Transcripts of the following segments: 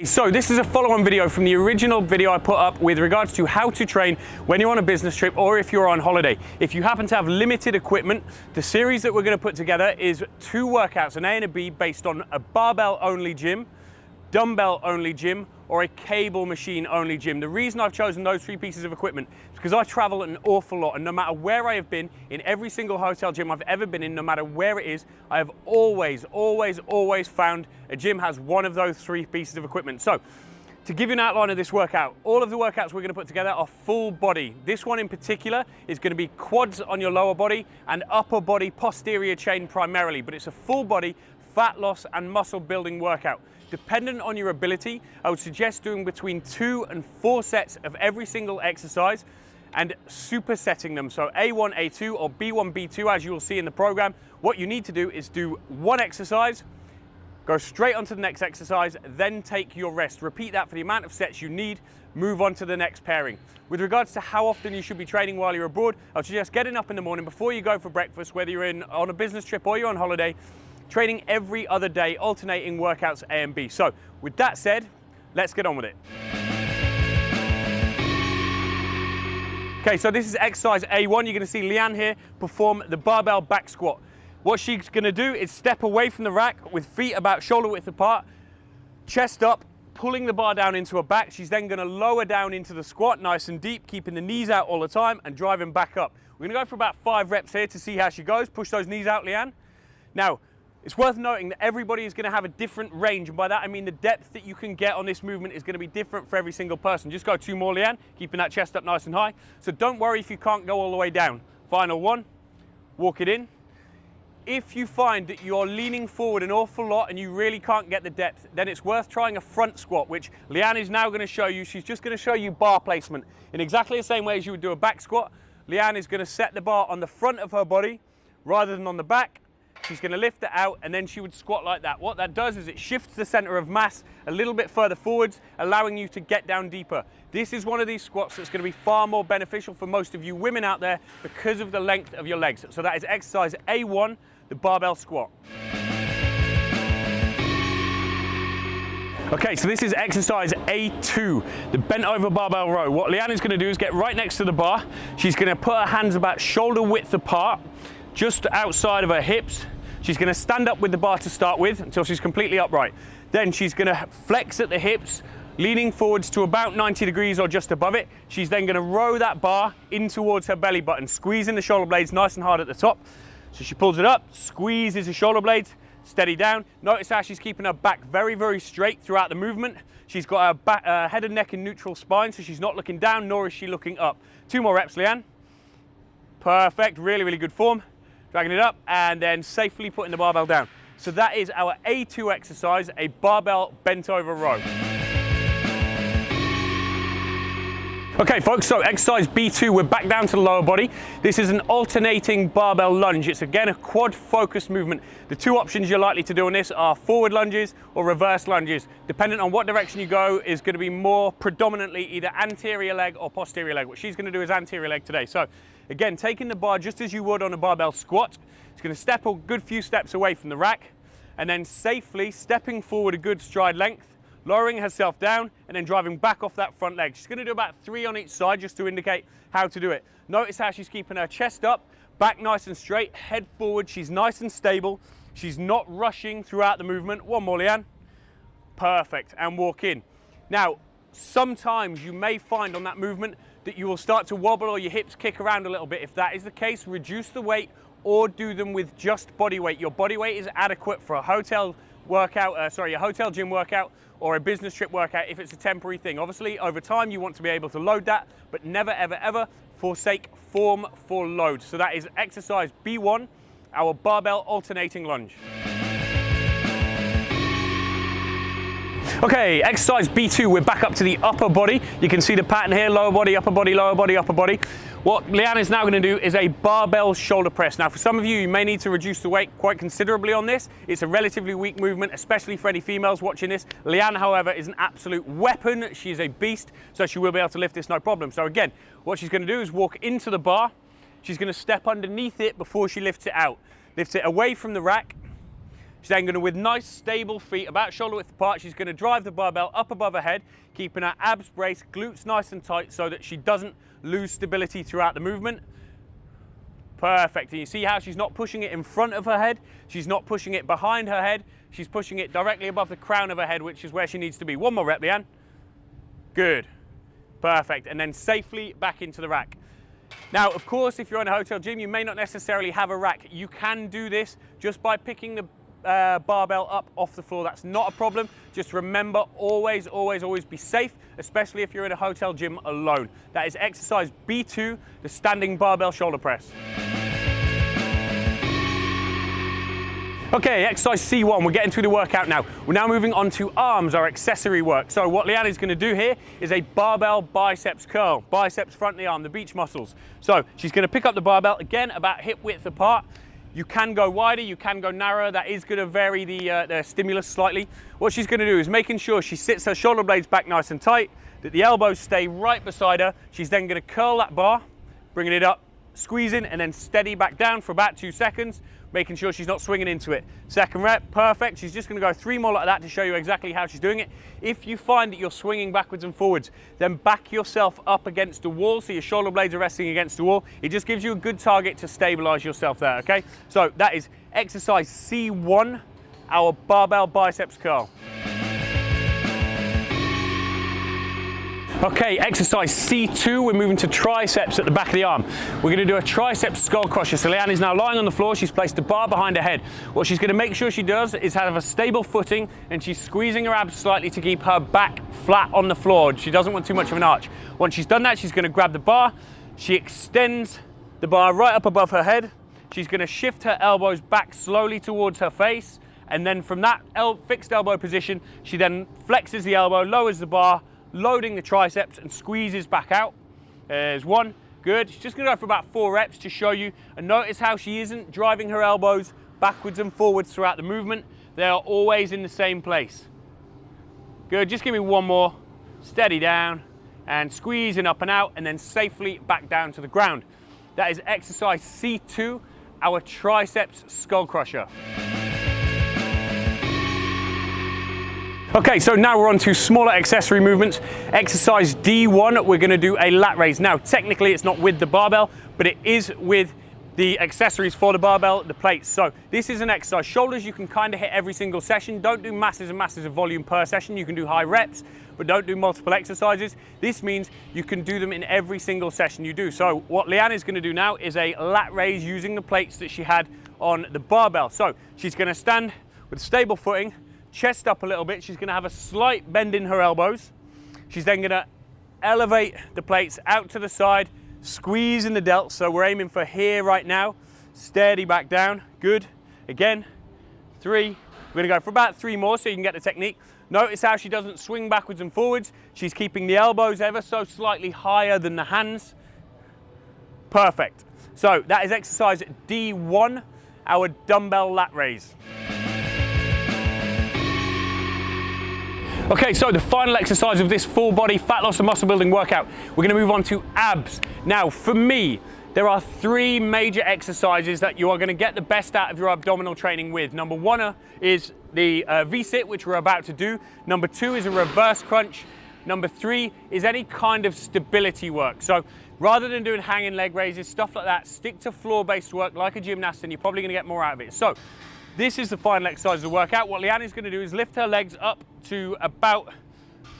So this is a follow-on video from the original video I put up with regards to how to train when you're on a business trip or if you're on holiday. If you happen to have limited equipment, the series that we're going to put together is 2 workouts, an A and a B, based on a barbell only gym, dumbbell only gym, or a cable machine only gym. The reason I've chosen those 3 pieces of equipment is because I travel an awful lot, and no matter where I have been, in every single hotel gym I've ever been in, no matter where it is, I have always found a gym has one of those 3 pieces of equipment. So to give you an outline of this workout, all of the workouts we're going to put together are full body. This one in particular is going to be quads on your lower body and upper body posterior chain primarily, but it's a full body fat loss and muscle building workout. Dependent on your ability, I would suggest doing between 2 and 4 sets of every single exercise and supersetting them. So A1, A2 or B1, B2, as you will see in the program. What you need to do is do 1 exercise, go straight onto the next exercise, then take your rest. Repeat that for the amount of sets you need, move on to the next pairing. With regards to how often you should be training while you're abroad, I would suggest getting up in the morning before you go for breakfast, whether you're on a business trip or you're on holiday, training every other day, alternating workouts A and B. So with that said, let's get on with it. Okay, so this is exercise A1. You're going to see Leanne here perform the barbell back squat. What she's going to do is step away from the rack with feet about shoulder width apart, chest up, pulling the bar down into her back. She's then going to lower down into the squat nice and deep, keeping the knees out all the time and driving back up. We're going to go for about 5 reps here to see how she goes. Push those knees out, Leanne. Now, it's worth noting that everybody is going to have a different range, and by that I mean the depth that you can get on this movement is going to be different for every single person. Just go 2 more, Leanne, keeping that chest up nice and high. So don't worry if you can't go all the way down. Final 1, walk it in. If you find that you're leaning forward an awful lot and you really can't get the depth, then it's worth trying a front squat, which Leanne is now going to show you. She's just going to show you bar placement. In exactly the same way as you would do a back squat, Leanne is going to set the bar on the front of her body rather than on the back. She's going to lift it out and then she would squat like that. What that does is it shifts the center of mass a little bit further forwards, allowing you to get down deeper. This is one of these squats that's going to be far more beneficial for most of you women out there because of the length of your legs. So that is exercise A1, the barbell squat. Okay, so this is exercise A2, the bent over barbell row. What Leanne is going to do is get right next to the bar. She's going to put her hands about shoulder width apart, just outside of her hips. She's going to stand up with the bar to start with until she's completely upright. Then she's going to flex at the hips, leaning forwards to about 90 degrees or just above it. She's then going to row that bar in towards her belly button, squeezing the shoulder blades nice and hard at the top. So she pulls it up, squeezes the shoulder blades, steady down. Notice how she's keeping her back very straight throughout the movement. She's got her back, head and neck in neutral spine, so she's not looking down, nor is she looking up. 2 more reps, Leanne. Perfect, really good form. Dragging it up and then safely putting the barbell down. So that is our A2 exercise, a barbell bent over row. Okay folks, so exercise B2, we're back down to the lower body. This is an alternating barbell lunge. It's again a quad focused movement. The 2 options you're likely to do on this are forward lunges or reverse lunges. Depending on what direction you go is going to be more predominantly either anterior leg or posterior leg. What she's going to do is anterior leg today. So again, taking the bar just as you would on a barbell squat. She's going to step a good few steps away from the rack and then safely stepping forward a good stride length, lowering herself down and then driving back off that front leg. She's going to do about 3 on each side just to indicate how to do it. Notice how she's keeping her chest up, back nice and straight, head forward. She's nice and stable. She's not rushing throughout the movement. 1 more, Leanne. Perfect. And walk in. Now, sometimes you may find on that movement that you will start to wobble or your hips kick around a little bit. If that is the case, reduce the weight or do them with just body weight. Your body weight is adequate for a hotel workout, a hotel gym workout or a business trip workout if it's a temporary thing. Obviously, over time, you want to be able to load that, but never, ever forsake form for load. So that is exercise B1, our barbell alternating lunge. Okay, exercise B2, we're back up to the upper body. You can see the pattern here, lower body, upper body, lower body, upper body. What Leanne is now going to do is a barbell shoulder press. Now for some of you, you may need to reduce the weight quite considerably on this. It's a relatively weak movement, especially for any females watching this. Leanne, however, is an absolute weapon. She's a beast, so she will be able to lift this no problem. So again, what she's going to do is walk into the bar. She's going to step underneath it before she lifts it out. Lifts it away from the rack, She's then going to, with nice stable feet about shoulder width apart, she's going to drive the barbell up above her head, keeping her abs braced, glutes nice and tight so that she doesn't lose stability throughout the movement. Perfect. And you see how she's not pushing it in front of her head, she's not pushing it behind her head, she's pushing it directly above the crown of her head, which is where she needs to be. One more rep, Leanne. Good. Perfect. And then safely back into the rack. Now, of course, if you're in a hotel gym, you may not necessarily have a rack. You can do this just by picking the barbell up off the floor. That's not a problem. Just remember, always, always, always be safe, especially if you're in a hotel gym alone. That is exercise B2, the standing barbell shoulder press. Okay, exercise C1, we're getting through the workout now. We're now moving on to arms, our accessory work. So what Leanne is gonna do here is a barbell biceps curl, biceps front of the arm, the beach muscles. So she's gonna pick up the barbell, again, about hip width apart. You can go wider, you can go narrower. That is gonna vary the stimulus slightly. What she's gonna do is making sure she sits her shoulder blades back nice and tight, that the elbows stay right beside her. She's then gonna curl that bar, bringing it up, squeezing, and then steady back down for about 2 seconds, making sure she's not swinging into it. Second rep, perfect. She's just gonna go 3 more like that to show you exactly how she's doing it. If you find that you're swinging backwards and forwards, then back yourself up against the wall so your shoulder blades are resting against the wall. It just gives you a good target to stabilize yourself there, okay? So that is exercise C1, our barbell biceps curl. Okay, exercise C2, we're moving to triceps at the back of the arm. We're gonna do a tricep skull crusher. So Leanne is now lying on the floor, she's placed the bar behind her head. What she's gonna make sure she does is have a stable footing, and she's squeezing her abs slightly to keep her back flat on the floor. She doesn't want too much of an arch. Once she's done that, she's gonna grab the bar, she extends the bar right up above her head, she's gonna shift her elbows back slowly towards her face, and then from that fixed elbow position, she then flexes the elbow, lowers the bar, loading the triceps and squeezes back out. There's one, good. She's just gonna go for about 4 reps to show you, and notice how she isn't driving her elbows backwards and forwards throughout the movement. They are always in the same place. Good, just give me 1 more. Steady down and squeezing up and out, and then safely back down to the ground. That is exercise C2, our triceps skull crusher. Okay, so now we're on to smaller accessory movements. Exercise D1, we're gonna do a lat raise. Now, technically it's not with the barbell, but it is with the accessories for the barbell, the plates. So this is an exercise. Shoulders, you can kind of hit every single session. Don't do masses and masses of volume per session. You can do high reps, but don't do multiple exercises. This means you can do them in every single session you do. So what Leanne is gonna do now is a lat raise using the plates that she had on the barbell. So she's gonna stand with stable footing, chest up a little bit. She's gonna have a slight bend in her elbows. She's then gonna elevate the plates out to the side, squeeze in the delts. So we're aiming for here right now. Steady back down, good. Again, 3. We're gonna go for about 3 more so you can get the technique. Notice how she doesn't swing backwards and forwards. She's keeping the elbows ever so slightly higher than the hands. Perfect. So that is exercise D1, our dumbbell lat raise. Okay, so the final exercise of this full body fat loss and muscle building workout, we're gonna move on to abs. Now, for me, there are 3 major exercises that you are gonna get the best out of your abdominal training with. Number 1 is the V-sit, which we're about to do. Number 2 is a reverse crunch. Number 3 is any kind of stability work. So rather than doing hanging leg raises, stuff like that, stick to floor-based work like a gymnast and you're probably gonna get more out of it. So this is the final exercise of the workout. What Leanne is gonna do is lift her legs up to about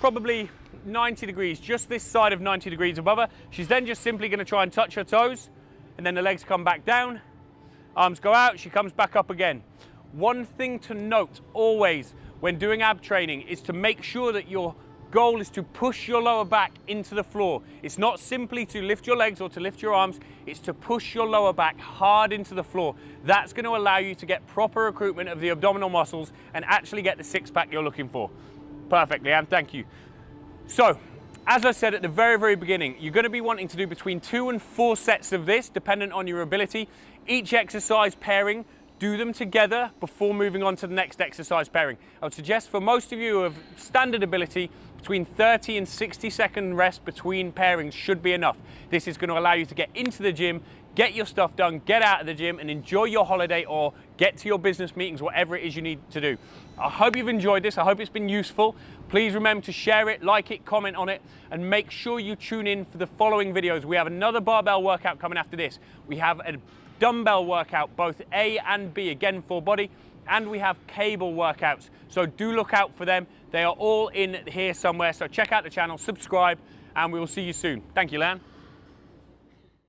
probably 90 degrees, just this side of 90 degrees above her. She's then just simply gonna try and touch her toes, and then the legs come back down, arms go out, she comes back up again. One thing to note always when doing ab training is to make sure that your goal is to push your lower back into the floor. It's not simply to lift your legs or to lift your arms, it's to push your lower back hard into the floor. That's going to allow you to get proper recruitment of the abdominal muscles and actually get the six-pack you're looking for. Perfect, Leanne, thank you. So, as I said at the very, very beginning, you're going to be wanting to do between 2 and 4 sets of this, dependent on your ability. Each exercise pairing, do them together before moving on to the next exercise pairing. I would suggest for most of you of standard ability, between 30 and 60-second rest between pairings should be enough. This is going to allow you to get into the gym, get your stuff done, get out of the gym and enjoy your holiday or get to your business meetings, whatever it is you need to do. I hope you've enjoyed this. I hope it's been useful. Please remember to share it, like it, comment on it, and make sure you tune in for the following videos. We have another barbell workout coming after this. We have a dumbbell workout, both A and B, again full body, and we have cable workouts. So do look out for them. They are all in here somewhere. So check out the channel, subscribe, and we will see you soon. Thank you, Lan.